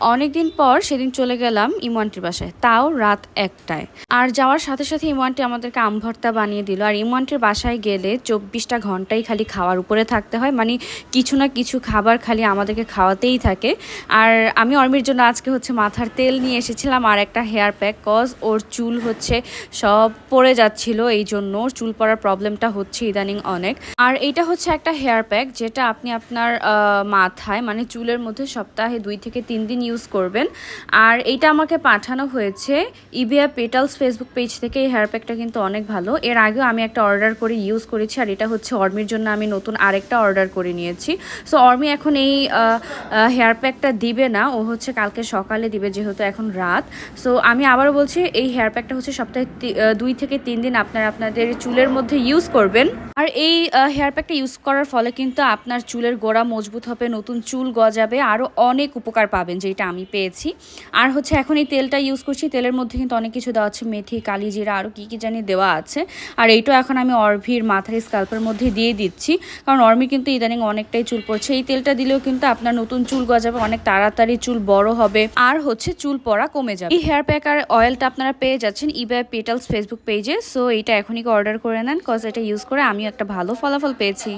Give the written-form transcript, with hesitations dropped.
অনেকদিন পর সেদিন চলে গেলাম ইমু আন্টির বাসায়, তাও রাত ১টায়। আর যাওয়ার সাথে সাথে ইমু আন্টি আমাদেরকে আম ভর্তা বানিয়ে দিল। আর ইমু আন্টির বাসায় গেলে ২৪টা ঘন্টাই খালি খাওয়ার উপরে থাকতে হয়, মানে কিছু না কিছু খাবার খালি আমাদেরকে খাওয়াতেই থাকে। আর আমি অর্মির জন্য আজকে হচ্ছে মাথার তেল নিয়ে এসেছিলাম আর একটা হেয়ার প্যাক, কজ ওর চুল হচ্ছে সব পড়ে যাচ্ছিল, এই জন্য চুল পড়ার প্রবলেমটা হচ্ছে ইদানিং অনেক। আর এইটা হচ্ছে একটা হেয়ার প্যাক যেটা আপনি আপনার মাথায় মানে চুলের মধ্যে সপ্তাহে ২ থেকে ৩ দিন ইউজ করবেন। আর এইটা আমাকে পাঠানো হয়েছে ইবিয়া পেটালস ফেসবুক পেজ থেকে। এই হেয়ার প্যাকটা কিন্তু অনেক ভালো, এর আগেও আমি একটা অর্ডার করে ইউজ করেছি। আর এটা হচ্ছে অর্মির জন্য আমি নতুন আরেকটা অর্ডার করে নিয়েছি। সো অর্মি এখন এই হেয়ার প্যাকটা দিবে না, ও হচ্ছে কালকে সকালে দিবে যেহেতু এখন রাত। সো আমি আবারও বলছি, এই হেয়ার প্যাকটা হচ্ছে সপ্তাহে ২ থেকে ৩ দিন আপনাদের চুলের মধ্যে ইউজ করবেন। আর এই হেয়ার প্যাকটা ইউজ করার ফলে কিন্তু আপনার চুলের গোড়া মজবুত হবে, নতুন চুল গজাবে, আরও অনেক উপকার পাবেন যেটা আমি পেয়েছি। আর হচ্ছে এখন এই তেলটা ইউজ করছি, তেলের মধ্যে কিন্তু অনেক কিছু দেওয়া আছে, মেথি, কালিজিরা, আরও কী কী জানি দেওয়া আছে। আর এইটাও এখন আমি অর্ভির মাথার স্কাল্পের মধ্যে দিয়ে দিচ্ছি, কারণ অর্মি কিন্তু ইদানিং অনেকটাই চুল পড়ছে। এই তেলটা দিলেও কিন্তু আপনার নতুন চুল গজাবে, অনেক তাড়াতাড়ি চুল বড় হবে, আর হচ্ছে চুল পড়া কমে যাবে। এই হেয়ার প্যাক আর অয়েলটা আপনারা পেয়ে যাচ্ছেন ইবিয়া পেটালস ফেসবুক পেজে। সো এইটা এখনই অর্ডার করে নেন, কজ এটা ইউজ করে আমি একটা ভালো ফলাফল পেয়েছি।